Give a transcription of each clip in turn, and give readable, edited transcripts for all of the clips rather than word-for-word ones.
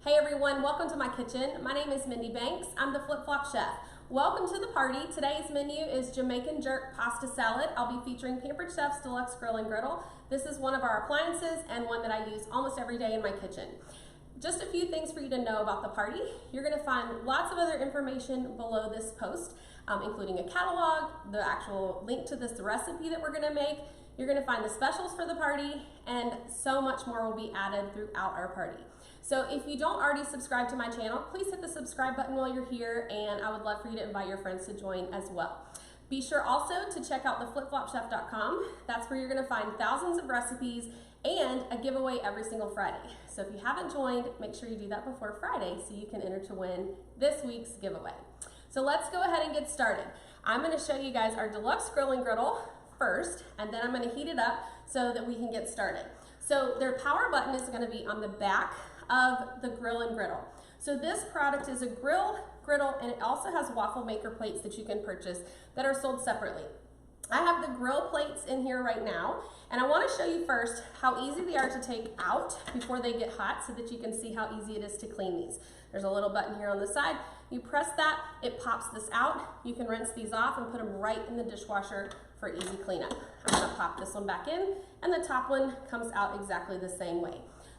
Hey everyone, welcome to my kitchen. My name is Mindy Banks. I'm the Flip Flop Chef. Welcome to the party. Today's menu is Jamaican jerk pasta salad. I'll be featuring Pampered Chef's Deluxe Grill and Griddle. This is one of our appliances and one that I use almost every day in my kitchen. Just a few things for you to know about the party. You're going to find lots of other information below this post, including a catalog, the actual link to this recipe that we're going to make. You're going to find the specials for the party, and so much more will be added throughout our party. So if you don't already subscribe to my channel, please hit the subscribe button while you're here, and I would love for you to invite your friends to join as well. Be sure also to check out theflipflopchef.com. That's where you're going to find thousands of recipes and a giveaway every single Friday. So if you haven't joined, make sure you do that before Friday so you can enter to win this week's giveaway. So let's go ahead and get started. I'm going to show you guys our Deluxe Grill and Griddle first, and then I'm going to heat it up so that we can get started. So their power button is going to be on the back of the grill and griddle. So this product is a griddle, and it also has waffle maker plates that you can purchase that are sold separately. I have the grill plates in here right now, and I want to show you first how easy they are to take out before they get hot so that you can see how easy it is to clean these. There's a little button here on the side. You press that, it pops this out. You can rinse these off and put them right in the dishwasher for easy cleanup. I'm going to pop this one back in, and the top one comes out exactly the same way.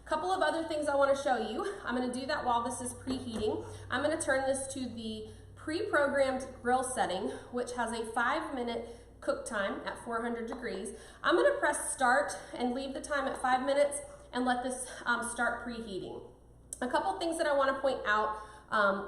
Couple of other things I want to show you. I'm going to do that while this is preheating. I'm going to turn this to the pre-programmed grill setting, which has a 5-minute cook time at 400 degrees. I'm going to press start and leave the time at 5 minutes and let this start preheating. A couple things that I want to point out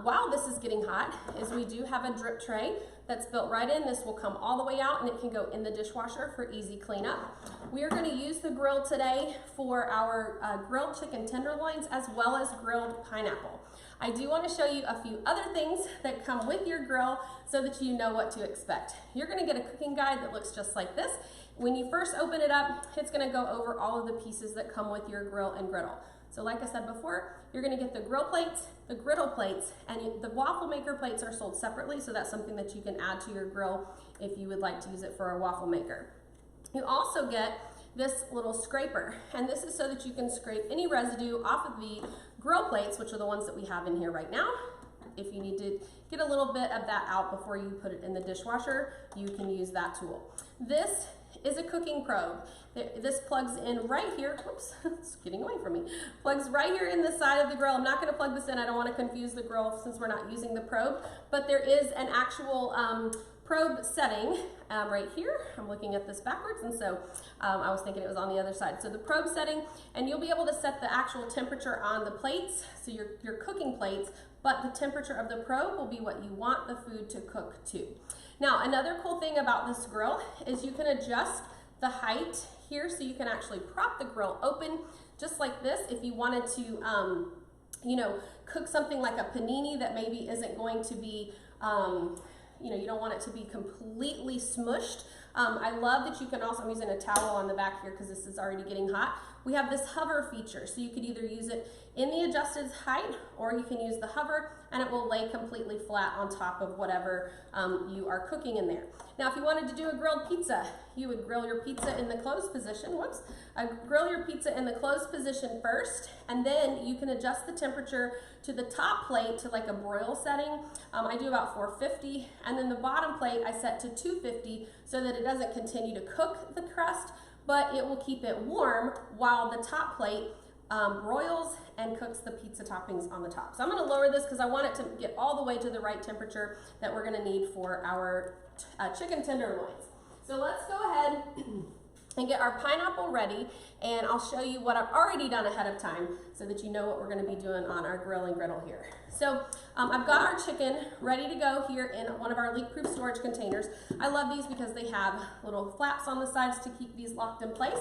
while this is getting hot is we do have a drip tray that's built right in. This will come all the way out and it can go in the dishwasher for easy cleanup. We are going to use the grill today for our grilled chicken tenderloins as well as grilled pineapple. I do want to show you a few other things that come with your grill so that you know what to expect. You're going to get a cooking guide that looks just like this. When you first open it up, it's going to go over all of the pieces that come with your grill and griddle. So like I said before, you're going to get the grill plates, the griddle plates, and the waffle maker plates are sold separately, so that's something that you can add to your grill if you would like to use it for a waffle maker. You also get this little scraper, and this is so that you can scrape any residue off of the grill plates, which are the ones that we have in here right now. If you need to get a little bit of that out before you put it in the dishwasher, you can use that tool. This is a cooking probe. This plugs in right here. Whoops, it's getting away from me. Plugs right here in the side of the grill. I'm not going to plug this in. I don't want to confuse the grill since we're not using the probe, but there is an actual probe setting right here. I'm looking at this backwards, and so I was thinking it was on the other side. So the probe setting, and you'll be able to set the actual temperature on the plates, so your cooking plates, but the temperature of the probe will be what you want the food to cook to. Now, another cool thing about this grill is you can adjust the height here, so you can actually prop the grill open just like this if you wanted to, you know, cook something like a panini that maybe isn't going to be, you know, you don't want it to be completely smushed. I love that you can also, I'm using a towel on the back here because this is already getting hot. We have this hover feature, so you could either use it in the adjusted height or you can use the hover and it will lay completely flat on top of whatever you are cooking in there. Now, if you wanted to do a grilled pizza, you would grill your pizza in the closed position. Whoops. Grill your pizza in the closed position first, and then you can adjust the temperature to the top plate to like a broil setting. I do about 450, and then the bottom plate I set to 250 so that it doesn't continue to cook the crust, but it will keep it warm while the top plate broils and cooks the pizza toppings on the top. So I'm going to lower this because I want it to get all the way to the right temperature that we're going to need for our chicken tenderloins. So let's go ahead and get our pineapple ready, and I'll show you what I've already done ahead of time so that you know what we're going to be doing on our grill and griddle here. So I've got our chicken ready to go here in one of our leak-proof storage containers. I love these because they have little flaps on the sides to keep these locked in place.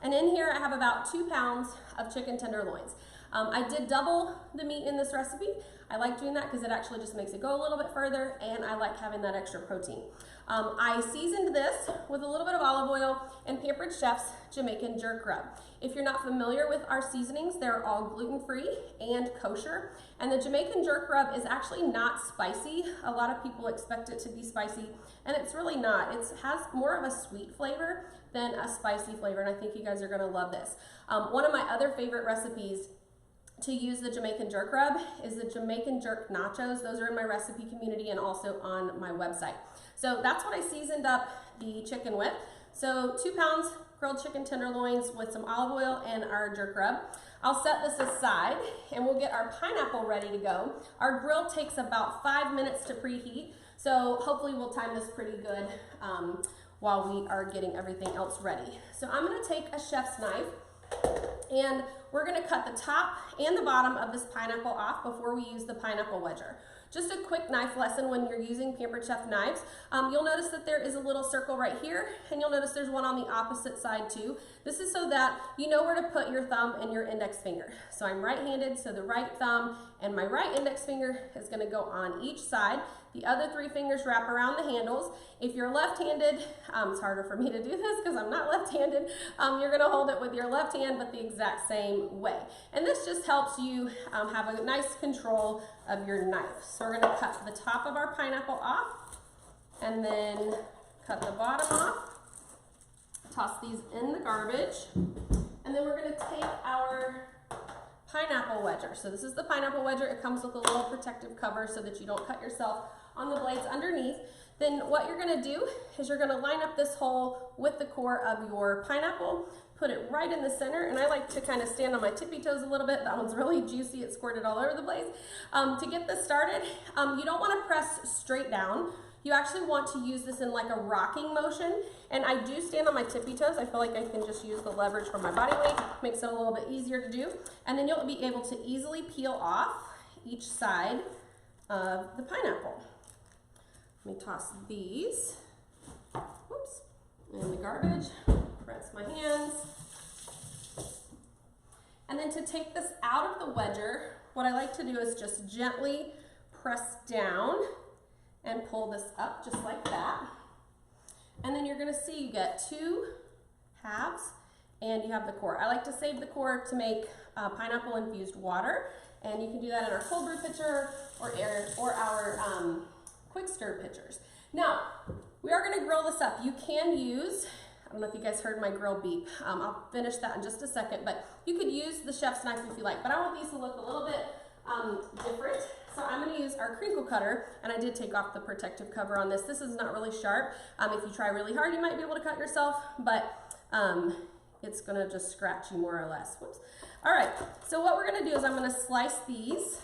And in here I have about 2 pounds of chicken tenderloins. I did double the meat in this recipe. I like doing that because it actually just makes it go a little bit further, and I like having that extra protein. I seasoned this with a little bit of olive oil and Pampered Chef's Jamaican jerk rub. If you're not familiar with our seasonings, they're all gluten-free and kosher. And the Jamaican jerk rub is actually not spicy. A lot of people expect it to be spicy, and it's really not. It has more of a sweet flavor than a spicy flavor, and I think you guys are gonna love this. One of my other favorite recipes to use the Jamaican jerk rub is the Jamaican jerk nachos. Those are in my recipe community and also on my website. So that's what I seasoned up the chicken with. So 2 pounds grilled chicken tenderloins with some olive oil and our jerk rub. I'll set this aside and we'll get our pineapple ready to go. Our grill takes about 5 minutes to preheat, so hopefully we'll time this pretty good while we are getting everything else ready. So I'm gonna take a chef's knife and we're gonna cut the top and the bottom of this pineapple off before we use the pineapple wedger. Just a quick knife lesson when you're using Pampered Chef knives. You'll notice that there is a little circle right here, and you'll notice there's one on the opposite side too. This is so that you know where to put your thumb and your index finger. So I'm right-handed, so the right thumb and my right index finger is gonna go on each side. The other 3 fingers wrap around the handles. If you're left-handed, it's harder for me to do this because I'm not left-handed. You're gonna hold it with your left hand, but the exact same way. And this just helps you have a nice control of your knife. So we're gonna cut the top of our pineapple off and then cut the bottom off. Toss these in the garbage. And then we're gonna take our pineapple wedger. So this is the pineapple wedger. It comes with a little protective cover so that you don't cut yourself on the blades underneath. Then what you're gonna do is you're gonna line up this hole with the core of your pineapple, put it right in the center, and I like to kind of stand on my tippy toes a little bit. That one's really juicy, it squirted all over the place. To get this started, you don't wanna press straight down. You actually want to use this in like a rocking motion, and I do stand on my tippy toes. I feel like I can just use the leverage from my body weight, makes it a little bit easier to do, and then you'll be able to easily peel off each side of the pineapple. Let me toss these, whoops, in the garbage, rinse my hands. And then to take this out of the wedger, what I like to do is just gently press down and pull this up just like that. And then you're gonna see you get 2 halves and you have the core. I like to save the core to make pineapple infused water, and you can do that in our cold brew pitcher or our quick stir pitchers. Now, we are gonna grill this up. You can use, I don't know if you guys heard my grill beep. I'll finish that in just a second, but you could use the chef's knife if you like, but I want these to look a little bit different. So I'm gonna use our crinkle cutter, and I did take off the protective cover on this. This is not really sharp. If you try really hard, you might be able to cut yourself, but it's gonna just scratch you more or less. Whoops. All right, so what we're gonna do is I'm gonna slice these,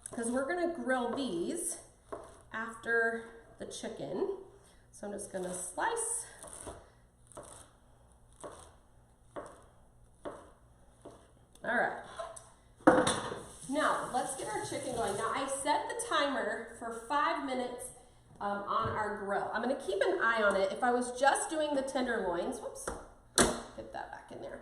because we're gonna grill these after the chicken. So I'm just gonna slice. All right. Now, let's get our chicken going. Now, I set the timer for 5 minutes on our grill. I'm gonna keep an eye on it. If I was just doing the tenderloins, whoops, get that back in there.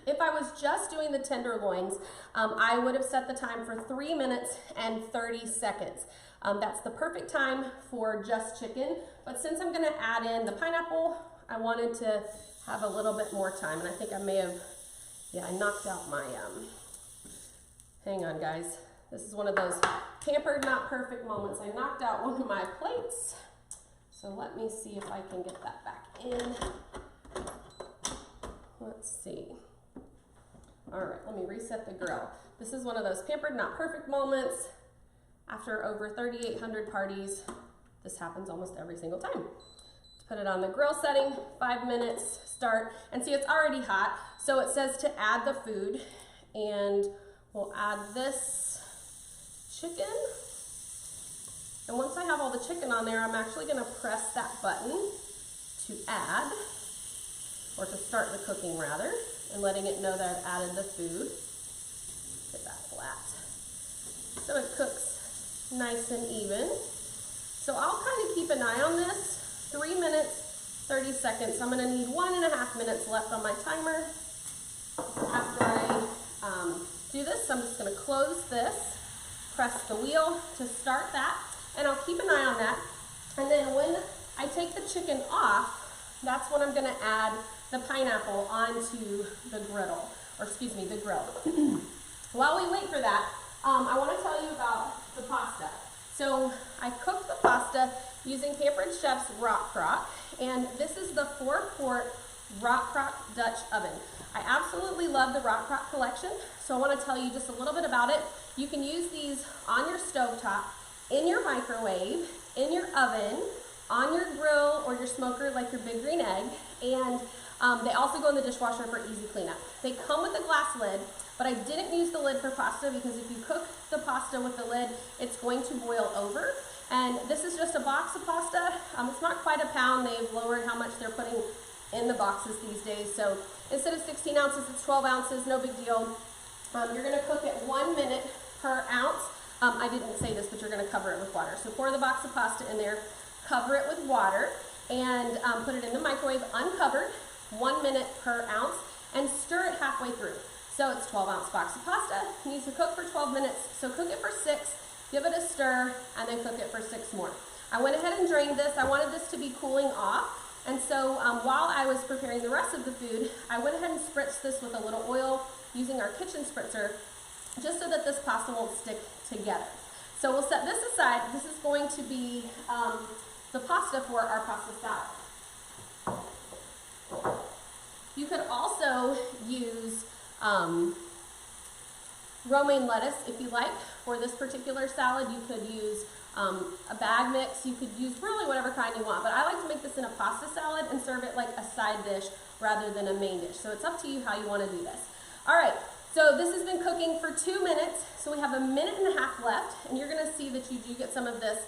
If I was just doing the tenderloins, I would have set the time for 3 minutes and 30 seconds. That's the perfect time for just chicken, but since I'm gonna add in the pineapple, I wanted to have a little bit more time, and I think I may have, yeah, I knocked out my, hang on guys. This is one of those pampered, not perfect moments. I knocked out one of my plates, so let me see if I can get that back in. Let's see. All right, let me reset the grill. This is one of those pampered, not perfect moments. After over 3,800 parties, this happens almost every single time. To put it on the grill setting, 5 minutes, start, and see it's already hot, so it says to add the food, and we'll add this chicken. And once I have all the chicken on there, I'm actually gonna press that button to add, or to start the cooking rather, and letting it know that I've added the food. Get that flat. So it cooks nice and even. So I'll kind of keep an eye on this. 3 minutes, 30 seconds. I'm gonna need 1.5 minutes left on my timer. After I do this, I'm just gonna close this, press the wheel to start that, and I'll keep an eye on that. And then when I take the chicken off, that's when I'm gonna add the pineapple onto the griddle, or excuse me, the grill. While we wait for that, I wanna tell you about the pasta. So I cooked the pasta using Pampered Chef's Rock Crock, and this is the 4-quart Rock Crock Dutch oven. I absolutely love the Rock Crock collection, so I want to tell you just a little bit about it. You can use these on your stovetop, in your microwave, in your oven, on your grill or your smoker like your Big Green Egg, and they also go in the dishwasher for easy cleanup. They come with a glass lid, but I didn't use the lid for pasta because if you cook the pasta with the lid, it's going to boil over. And this is just a box of pasta. It's not quite a pound. They've lowered how much they're putting in the boxes these days. So instead of 16 ounces, it's 12 ounces, no big deal. You're gonna cook it 1 minute per ounce. I didn't say this, but you're gonna cover it with water. So pour the box of pasta in there, cover it with water, and put it in the microwave uncovered, 1 minute per ounce, and stir it halfway through. So it's 12-ounce box of pasta, it needs to cook for 12 minutes, so cook it for 6, give it a stir, and then cook it for 6 more. I went ahead and drained this. I wanted this to be cooling off, and so while I was preparing the rest of the food, I went ahead and spritzed this with a little oil using our kitchen spritzer, just so that this pasta won't stick together. So we'll set this aside. This is going to be the pasta for our pasta salad. You could also use romaine lettuce if you like. For this particular salad, you could use a bag mix. You could use really whatever kind you want, but I like to make this in a pasta salad and serve it like a side dish rather than a main dish. So it's up to you how you want to do this. All right, so this has been cooking for 2 minutes, so we have 1.5 minutes left, and you're going to see that you do get some of this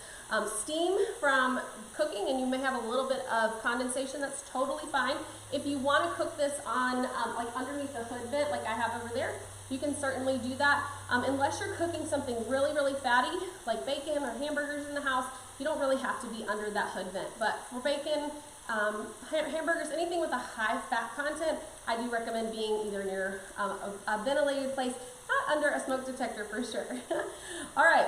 steam from cooking, and you may have a little bit of condensation. That's totally fine. If you want to cook this on like underneath the hood vent like I have over there, you can certainly do that. Unless you're cooking something really, really fatty, like bacon or hamburgers in the house, you don't really have to be under that hood vent. But for bacon, hamburgers, anything with a high fat content, I do recommend being either near a ventilated place, not under a smoke detector for sure. All right,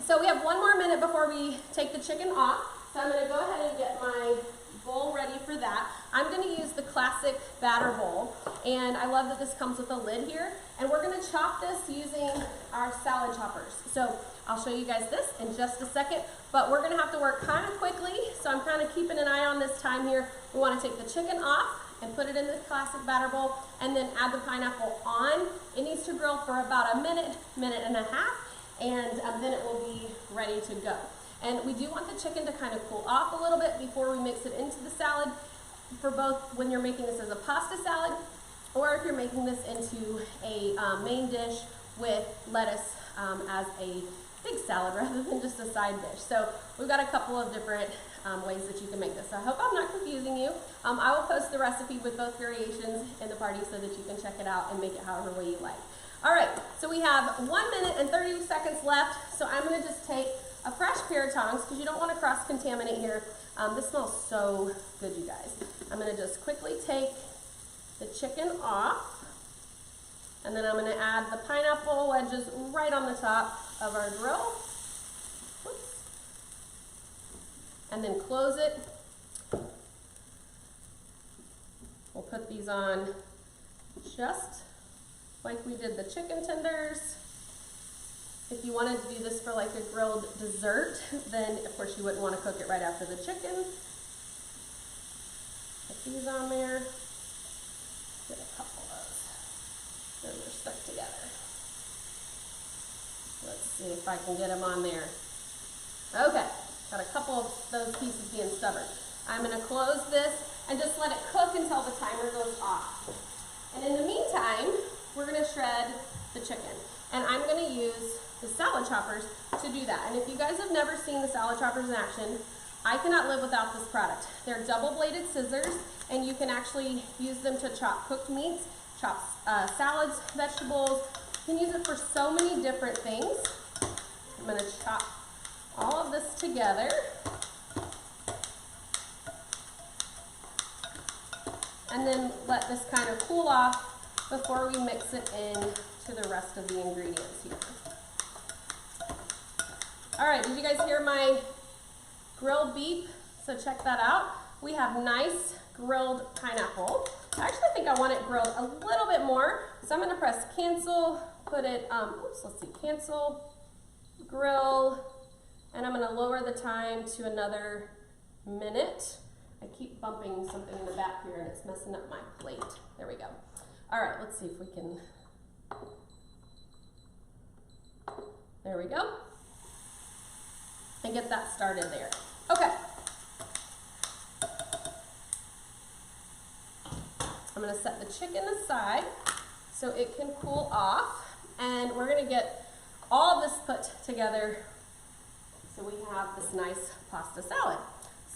so we have 1 more minute before we take the chicken off. So I'm gonna go ahead and get my bowl ready for that. I'm going to use the classic batter bowl, and I love that this comes with a lid here, and we're going to chop this using our salad choppers. So I'll show you guys this in just a second, but we're going to have to work kind of quickly, so I'm kind of keeping an eye on this time here. We want to take the chicken off and put it in the classic batter bowl, and then add the pineapple on. It needs to grill for about 1 minute, 1.5 minutes, and then it will be ready to go. And we do want the chicken to kind of cool off a little bit before we mix it into the salad, for both when you're making this as a pasta salad or if you're making this into a main dish with lettuce as a big salad rather than just a side dish. So we've got a couple of different ways that you can make this. So I hope I'm not confusing you. I will post the recipe with both variations in the party so that you can check it out and make it however way you like. All right, so we have 1 minute and 30 seconds left. So I'm going to just take a fresh pair of tongs because you don't want to cross-contaminate here. This smells so good, you guys. I'm going to just quickly take the chicken off, and then I'm going to add the pineapple wedges right on the top of our grill. Whoops. And then close it. We'll put these on just like we did the chicken tenders. If you wanted to do this for like a grilled dessert, then of course you wouldn't want to cook it right after the chicken. Put these on there. Get a couple of those. Those are stuck together. Let's see if I can get them on there. Okay, got a couple of those pieces being stubborn. I'm going to close this and just let it cook until the timer goes off. And in the meantime, we're going to shred the chicken. And I'm going to use the salad choppers to do that. And if you guys have never seen the salad choppers in action, I cannot live without this product. They're double-bladed scissors, and you can actually use them to chop cooked meats, chop salads, vegetables. You can use it for so many different things. I'm going to chop all of this together. And then let this kind of cool off before we mix it in to the rest of the ingredients here. All right, did you guys hear my grilled beef? So check that out. We have nice grilled pineapple. I actually think I want it grilled a little bit more. So I'm gonna press cancel, put it, let's see, cancel, grill, and I'm gonna lower the time to another minute. I keep bumping something in the back here and it's messing up my plate. There we go. All right, let's see if we can, there we go. And get that started there. Okay. I'm gonna set the chicken aside so it can cool off, and we're gonna get all of this put together so we have this nice pasta salad.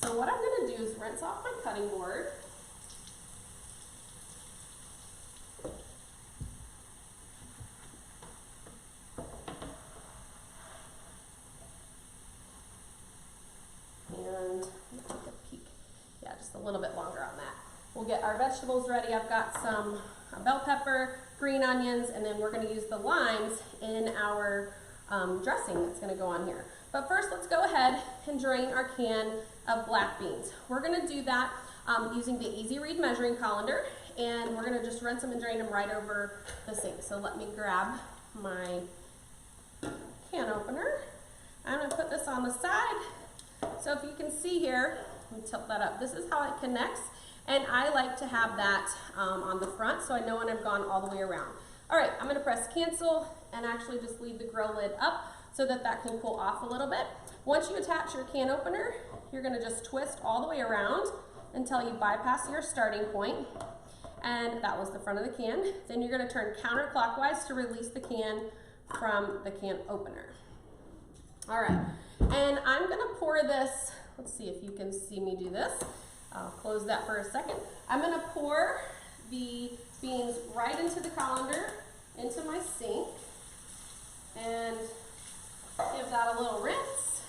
So what I'm gonna do is rinse off my cutting board. And take a peek. Yeah, just a little bit longer on that. We'll get our vegetables ready. I've got some bell pepper, green onions, and then we're going to use the limes in our dressing that's going to go on here. But first, let's go ahead and drain our can of black beans. We're going to do that using the Easy Read measuring colander, and we're going to just rinse them and drain them right over the sink. So let me grab my can opener. I'm going to put this on the side. So if you can see here, let me tilt that up. This is how it connects, and I like to have that on the front so I know when I've gone all the way around. All right, I'm going to press cancel and actually just leave the grill lid up so that that can cool off a little bit. Once you attach your can opener, you're going to just twist all the way around until you bypass your starting point, and that was the front of the can. Then you're going to turn counterclockwise to release the can from the can opener. All right, and I'm going to pour this. Let's see if you can see me do this. I'll close that for a second. I'm going to pour the beans right into the colander, into my sink, and give that a little rinse.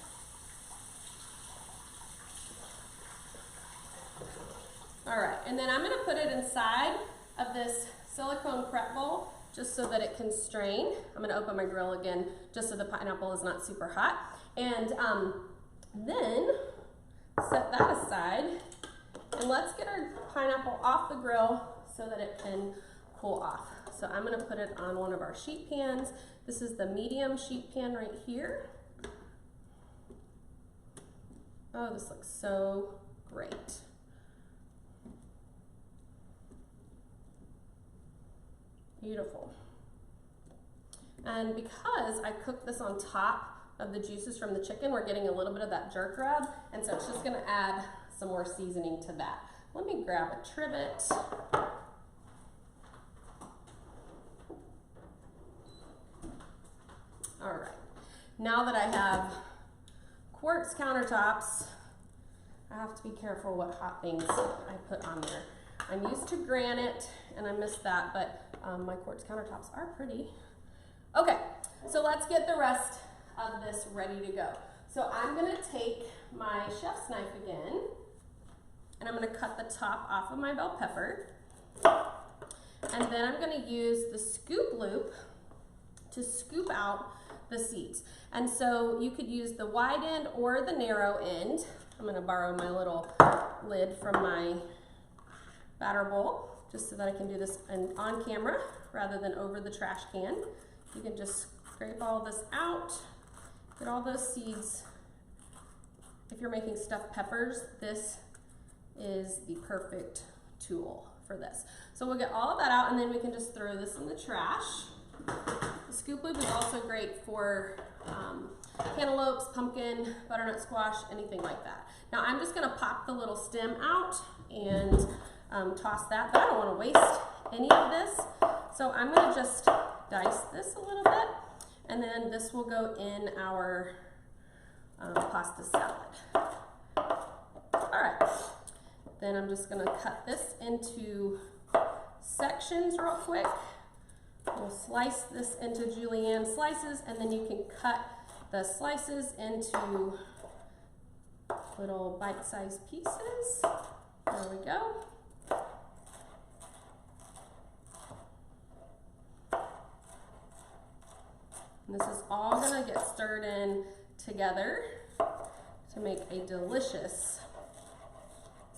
All right, and then I'm going to put it inside of this silicone prep bowl just so that it can strain. I'm going to open my grill again just so the pineapple is not super hot. And then set that aside, and let's get our pineapple off the grill so that it can cool off. So I'm going to put it on one of our sheet pans. This is the medium sheet pan right here. Oh, this looks so great. Beautiful. And because I cooked this on top of the juices from the chicken, we're getting a little bit of that jerk rub, and so it's just going to add some more seasoning to that. Let me grab a trivet. All right, now that I have quartz countertops, I have to be careful what hot things I put on there. I'm used to granite, and I missed that, but my quartz countertops are pretty. Okay, so let's get the rest of this ready to go. So I'm going to take my chef's knife again, and I'm going to cut the top off of my bell pepper, and then I'm going to use the scoop loop to scoop out the seeds. And so you could use the wide end or the narrow end. I'm going to borrow my little lid from my batter bowl just so that I can do this on camera rather than over the trash can. You can just scrape all this out, get all those seeds. If you're making stuffed peppers, this is the perfect tool for this. So we'll get all of that out, and then we can just throw this in the trash. The scoop loop is also great for cantaloupes, pumpkin, butternut squash, anything like that. Now I'm just going to pop the little stem out and toss that, but I don't want to waste any of this. So I'm going to just dice this a little bit, and then this will go in our pasta salad. All right, then I'm just going to cut this into sections real quick. We'll slice this into julienne slices, and then you can cut the slices into little bite-sized pieces. There we go. And this is all going to get stirred in together to make a delicious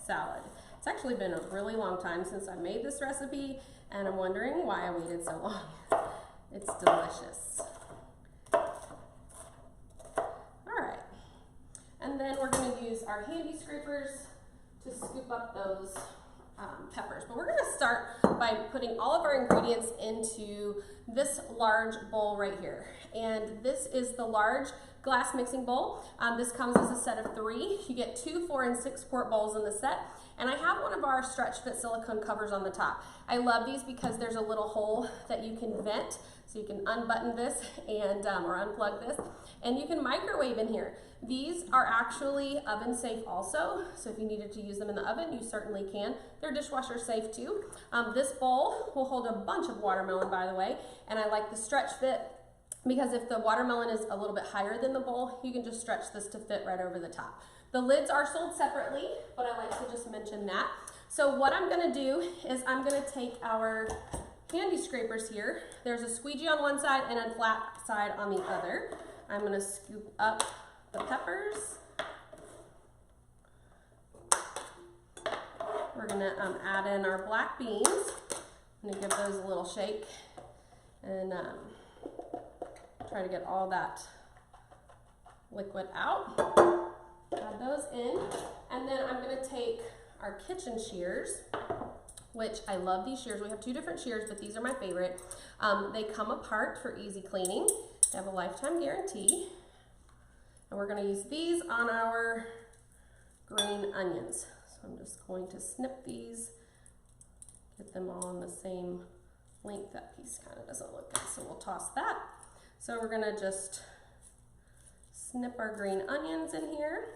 salad. It's actually been a really long time since I made this recipe, and I'm wondering why I waited so long. It's delicious. All right, and then we're going to use our handy scrapers to scoop up those peppers. But we're gonna start by putting all of our ingredients into this large bowl right here. And this is the large glass mixing bowl. This comes as a set of 3. You get 2, 4, and 6 quart bowls in the set. And I have one of our stretch fit silicone covers on the top. I love these because there's a little hole that you can vent, so you can unbutton this and or unplug this, and you can microwave in here. These are actually oven safe also, so if you needed to use them in the oven, you certainly can. They're dishwasher safe too. This bowl will hold a bunch of watermelon, by the way, and I like the stretch fit because if the watermelon is a little bit higher than the bowl, you can just stretch this to fit right over the top. The lids are sold separately, but I like to just mention that. So what I'm gonna do is I'm gonna take our candy scrapers here. There's a squeegee on one side and a flat side on the other. I'm gonna scoop up the peppers. We're gonna add in our black beans. I'm gonna give those a little shake and try to get all that liquid out. Add those in, and then I'm gonna take our kitchen shears, which I love these shears. We have 2 different shears, but these are my favorite. They come apart for easy cleaning. They have a lifetime guarantee. And we're gonna use these on our green onions. So I'm just going to snip these, get them all on the same length. That piece kind of doesn't look good, so we'll toss that. So we're gonna just snip our green onions in here.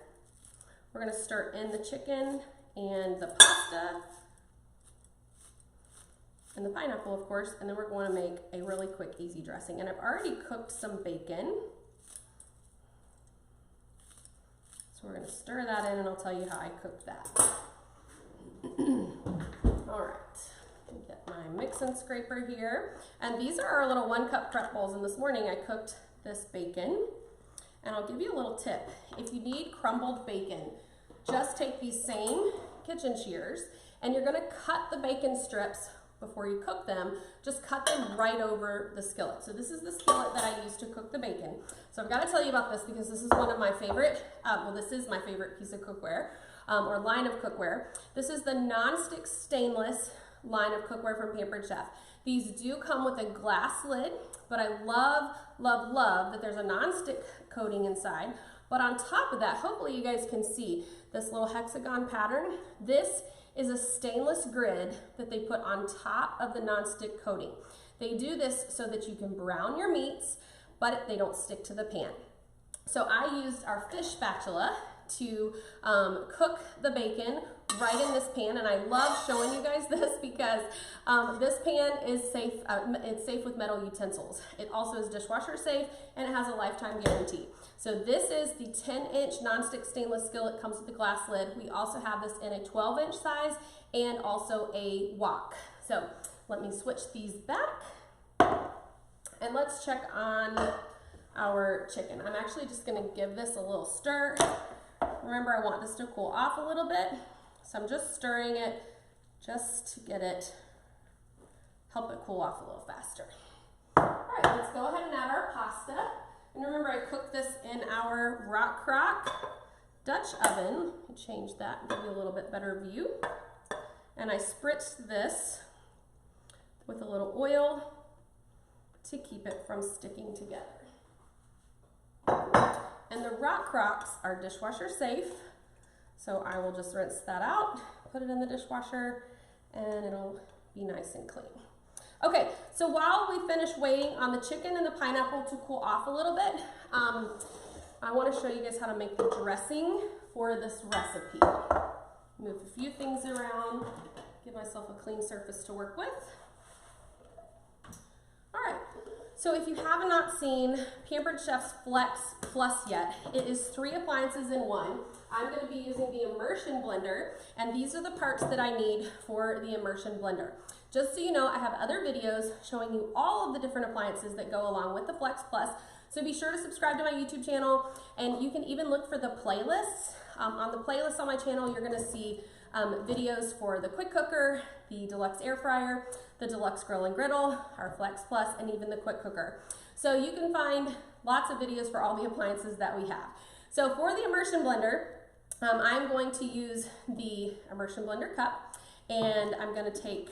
We're gonna stir in the chicken and the pasta and the pineapple, of course, and then we're going to make a really quick, easy dressing. And I've already cooked some bacon. So we're gonna stir that in and I'll tell you how I cooked that. All right, get my mix and scraper here. And these are our little 1 cup prep bowls. And this morning I cooked this bacon. And I'll give you a little tip. If you need crumbled bacon, just take these same kitchen shears and you're gonna cut the bacon strips before you cook them. Just cut them right over the skillet. So this is the skillet that I use to cook the bacon. So I've gotta tell you about this because this is one of my favorite, well, this is my favorite piece of cookware, or line of cookware. This is the non-stick stainless line of cookware from Pampered Chef. These do come with a glass lid, but I love, love, love that there's a non-stick coating inside. But on top of that, hopefully you guys can see this little hexagon pattern. This is a stainless grid that they put on top of the non-stick coating. They do this so that you can brown your meats, but they don't stick to the pan. So I used our fish spatula to cook the bacon right in this pan, and I love showing you guys this because this pan is safe. It's safe with metal utensils. It also is dishwasher safe, and it has a lifetime guarantee. So this is the 10-inch nonstick stainless skillet. Comes with the glass lid. We also have this in a 12-inch size and also a wok. So let me switch these back, and let's check on our chicken. I'm actually just going to give this a little stir. Remember, I want this to cool off a little bit, so I'm just stirring it just to get it, help it cool off a little faster. All right, let's go ahead and add our pasta. And remember, I cooked this in our rock crock Dutch oven. Change that, give you a little bit better view. And I spritzed this with a little oil to keep it from sticking together. And the rock crocks are dishwasher safe, so I will just rinse that out, put it in the dishwasher, and it'll be nice and clean. Okay, so while we finish waiting on the chicken and the pineapple to cool off a little bit, I want to show you guys how to make the dressing for this recipe. Move a few things around, give myself a clean surface to work with. All right. So if you have not seen Pampered Chef's Flex Plus yet, it is 3 appliances in one. I'm going to be using the immersion blender, and these are the parts that I need for the immersion blender. Just so you know, I have other videos showing you all of the different appliances that go along with the Flex Plus. So be sure to subscribe to my YouTube channel, and you can even look for the playlists. On the playlist on my channel, you're going to see videos for the quick cooker, the Deluxe air fryer, the Deluxe grill and griddle, our Flex Plus, and even the quick cooker. So you can find lots of videos for all the appliances that we have. So for the immersion blender, I'm going to use the immersion blender cup, And I'm gonna take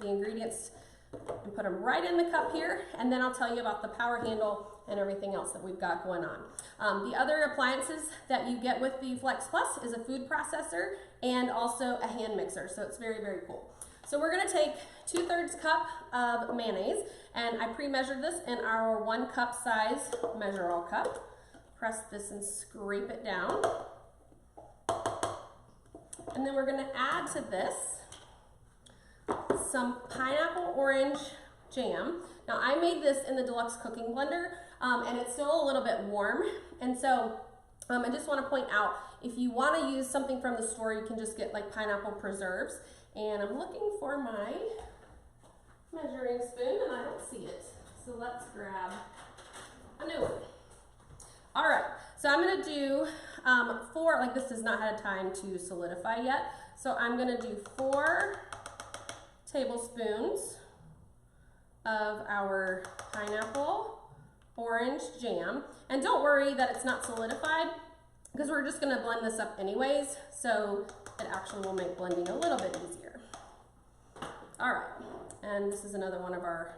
the ingredients and put them right in the cup here, and then I'll tell you about the power handle and everything else that we've got going on. The other appliances that you get with the Flex Plus is a food processor and also a hand mixer, so it's very, very cool. So we're gonna take 2/3 cup of mayonnaise, and I pre-measured this in our 1 cup size measure all cup. Press this and scrape it down. And then we're gonna add to this some pineapple orange jam. Now I made this in the Deluxe cooking blender, and it's still a little bit warm. And so I just want to point out, if you want to use something from the store, you can just get like pineapple preserves. And I'm looking for my measuring spoon and I don't see it. So let's grab a new one. All right, so I'm gonna do 4, like this has not had time to solidify yet. So I'm gonna do 4 tablespoons of our pineapple orange jam. And don't worry that it's not solidified, because we're just gonna blend this up anyways, so it actually will make blending a little bit easier. All right, and this is another one of our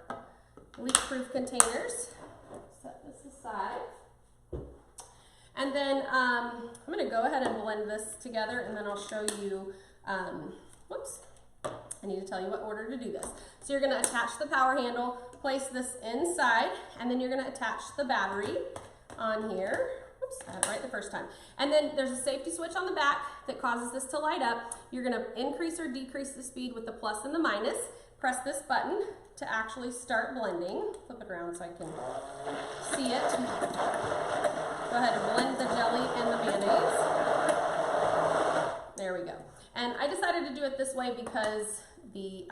leak-proof containers. Set this aside. And then I'm gonna go ahead and blend this together, and then I'll show you, whoops, I need to tell you what order to do this. So you're gonna attach the power handle, place this inside, and then you're gonna attach the battery on here. Oops, I had it right the first time. And then there's a safety switch on the back that causes this to light up. You're gonna increase or decrease the speed with the plus and the minus. Press this button to actually start blending. Flip it around so I can see it. Go ahead and blend the jelly and the mayonnaise. There we go. And I decided to do it this way because the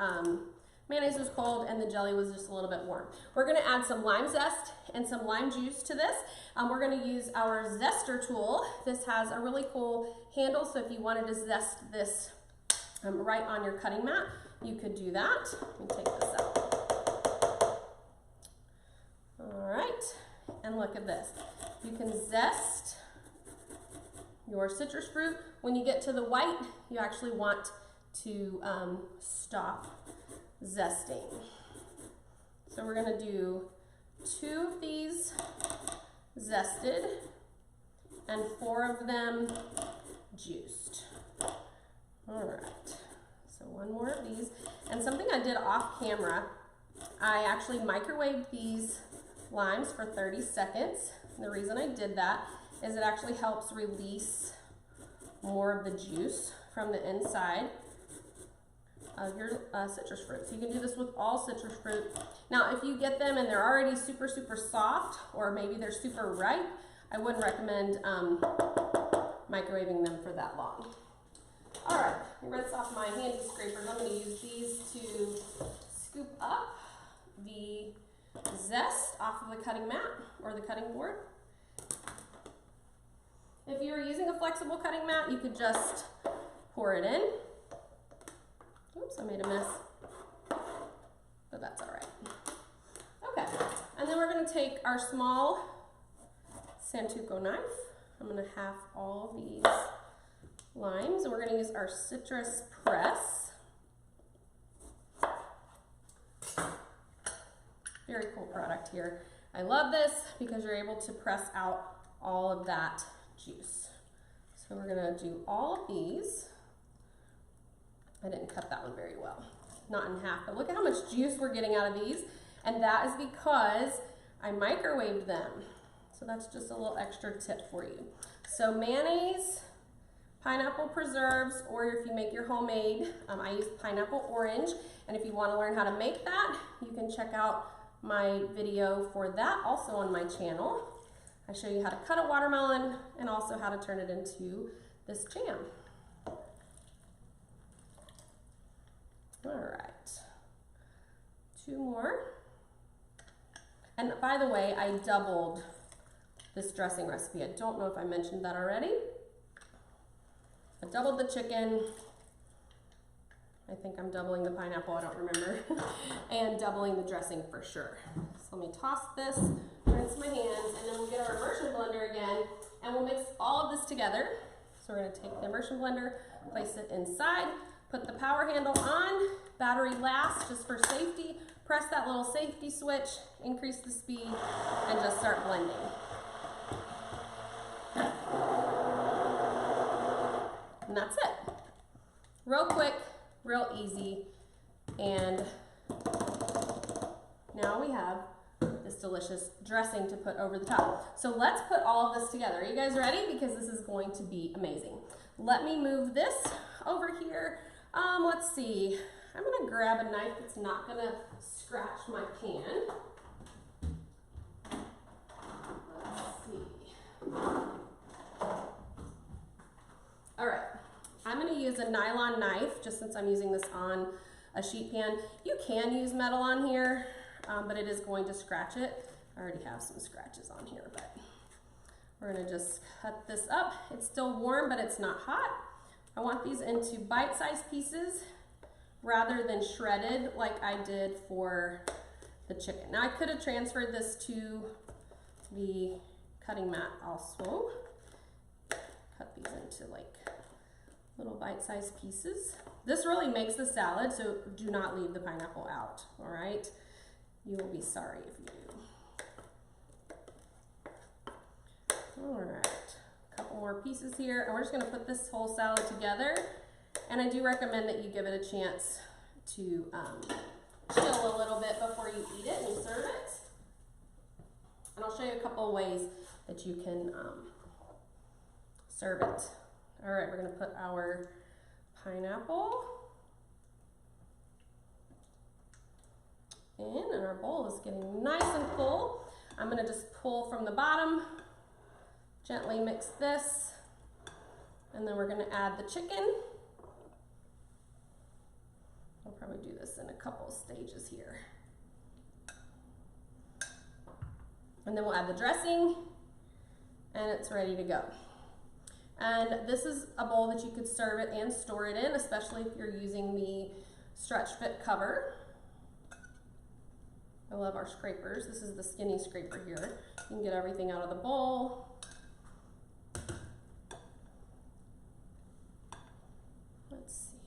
mayonnaise was cold and the jelly was just a little bit warm. We're gonna add some lime zest and some lime juice to this. We're gonna use our zester tool. This has a really cool handle, so if you wanted to zest this right on your cutting mat, you could do that. Let me take this out. All right, and look at this. You can zest your citrus fruit. When you get to the white, you actually want to stop zesting. So we're gonna do 2 of these zested and 4 of them juiced. All right, so 1 more of these. And something I did off camera, I actually microwaved these limes for 30 seconds. And the reason I did that is it actually helps release more of the juice from the inside of your citrus fruit. So you can do this with all citrus fruit. Now, if you get them and they're already super, super soft, or maybe they're super ripe, I wouldn't recommend microwaving them for that long. All right, rinse off my handy scrapers. I'm gonna use these to scoop up the zest off of the cutting mat or the cutting board. If you were using a flexible cutting mat, you could just pour it in. Oops, I made a mess, but that's all right. Okay, and then we're gonna take our small Santoku knife. I'm gonna half all of these limes, and we're gonna use our citrus press. Very cool product here. I love this because you're able to press out all of that juice. So we're gonna do all of these. I didn't cut that one very well, not in half, but look at how much juice we're getting out of these. And that is because I microwaved them. So that's just a little extra tip for you. So mayonnaise, pineapple preserves, or if you make your homemade, I use pineapple orange. And if you want to learn how to make that, you can check out my video for that also on my channel. I show you how to cut a watermelon and also how to turn it into this jam. All right, 2 more. And by the way, I doubled this dressing recipe. I don't know if I mentioned that already. I doubled the chicken. I think I'm doubling the pineapple, I don't remember. And doubling the dressing for sure. So let me toss this, rinse my hands, and then we'll get our immersion blender again, and we'll mix all of this together. So we're gonna take the immersion blender, place it inside, Put the power handle on, battery last just for safety. Press that little safety switch, increase the speed, and just start blending. And that's it. Real quick, real easy, and now we have this delicious dressing to put over the top. So let's put all of this together. Are you guys ready? Because this is going to be amazing. Let me move this over here. Let's see. I'm gonna grab a knife that's not gonna scratch my pan. Let's see. All right, I'm gonna use a nylon knife just since I'm using this on a sheet pan. You can use metal on here, but it is going to scratch it. I already have some scratches on here, but we're gonna just cut this up. It's still warm, but it's not hot. I want these into bite-sized pieces rather than shredded like I did for the chicken. Now I could have transferred this to the cutting mat also. Cut these into like little bite-sized pieces. This really makes the salad, so do not leave the pineapple out, all right? You will be sorry if you do. All right, a couple more pieces here, and we're just gonna put this whole salad together. And I do recommend that you give it a chance to chill a little bit before you eat it and serve it. And I'll show you a couple of ways that you can serve it. All right, we're gonna put our pineapple in, and our bowl is getting nice and full. I'm gonna just pull from the bottom, gently mix this, and then we're gonna add the chicken. I'll probably do this in a couple stages here. And then we'll add the dressing, and it's ready to go. And this is a bowl that you could serve it and store it in, especially if you're using the stretch fit cover. I love our scrapers. This is the skinny scraper here. You can get everything out of the bowl. Let's see.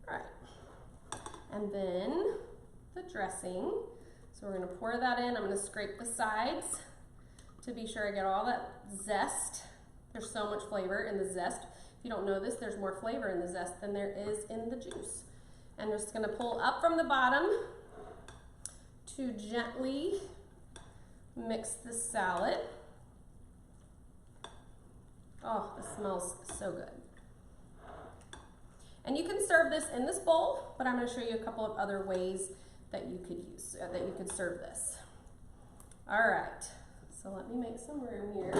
All right. And then the dressing. So we're gonna pour that in. I'm gonna scrape the sides to be sure I get all that zest. There's so much flavor in the zest. If you don't know this, there's more flavor in the zest than there is in the juice. And we're just gonna pull up from the bottom to gently mix the salad. Oh, it smells so good. And you can serve this in this bowl, but I'm gonna show you a couple of other ways that you could use, that you could serve this. All right, so let me make some room here.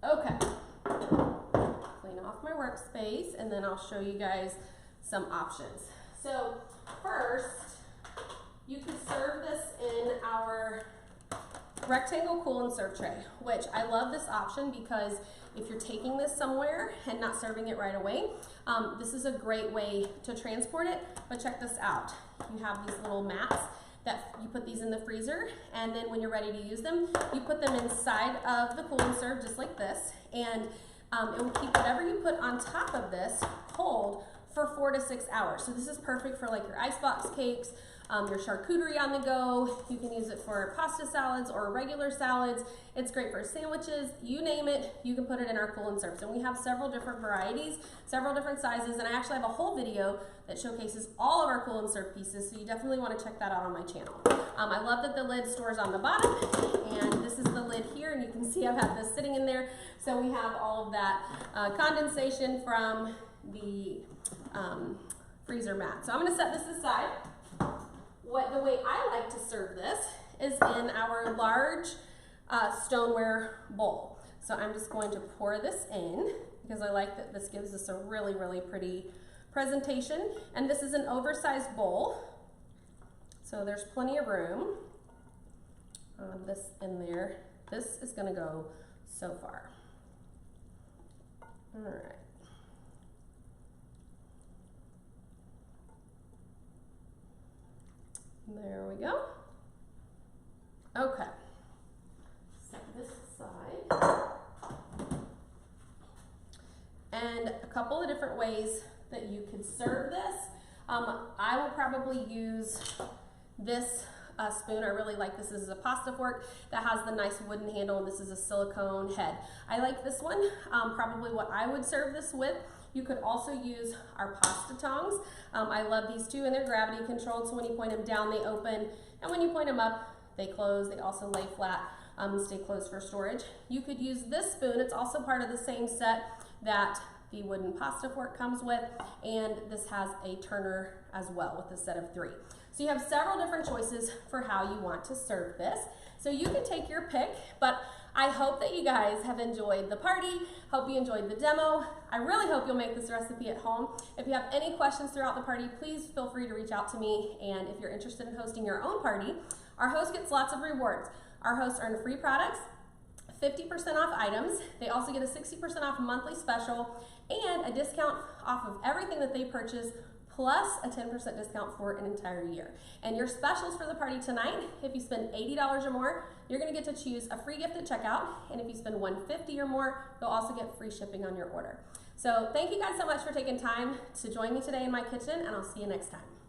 Okay, clean off my workspace, and then I'll show you guys some options. So first, you could serve this in our rectangle cool and serve tray, which I love this option because if you're taking this somewhere and not serving it right away, this is a great way to transport it. But check this out. You have these little mats that you put these in the freezer, and then when you're ready to use them, you put them inside of the cool and serve just like this, and it will keep whatever you put on top of this cold for 4 to 6 hours. So this is perfect for like your icebox cakes, your charcuterie on the go. You can use it for pasta salads or regular salads. It's great for sandwiches, you name it, you can put it in our cool and serves. And we have several different varieties, several different sizes, and I actually have a whole video that showcases all of our cool and serve pieces, so you definitely want to check that out on my channel. I love that the lid stores on the bottom, and this is the lid here, and you can see I've had this sitting in there, so we have all of that condensation from the freezer mat. So I'm going to set this aside. The way I like to serve this is in our large stoneware bowl. So I'm just going to pour this in because I like that this gives us a really, really pretty presentation. And this is an oversized bowl, so there's plenty of room. This in there. This is going to go so far. All right. There we go. Okay. Set this ways that you could serve this. I will probably use this spoon. I really like this. This is a pasta fork that has the nice wooden handle, and this is a silicone head. I like this one, probably what I would serve this with. You could also use our pasta tongs. I love these too, and they're gravity controlled, so when you point them down, they open, and when you point them up, they close. They also lay flat and stay closed for storage. You could use this spoon. It's also part of the same set that the wooden pasta fork comes with, and this has a turner as well with a set of 3. So you have several different choices for how you want to serve this. So you can take your pick, but I hope that you guys have enjoyed the party. Hope you enjoyed the demo. I really hope you'll make this recipe at home. If you have any questions throughout the party, please feel free to reach out to me. And if you're interested in hosting your own party, our host gets lots of rewards. Our hosts earn free products, 50% off items. They also get a 60% off monthly special and a discount off of everything that they purchase, plus a 10% discount for an entire year. And your specials for the party tonight, if you spend $80 or more, you're gonna get to choose a free gift at checkout. And if you spend $150 or more, you'll also get free shipping on your order. So thank you guys so much for taking time to join me today in my kitchen, and I'll see you next time.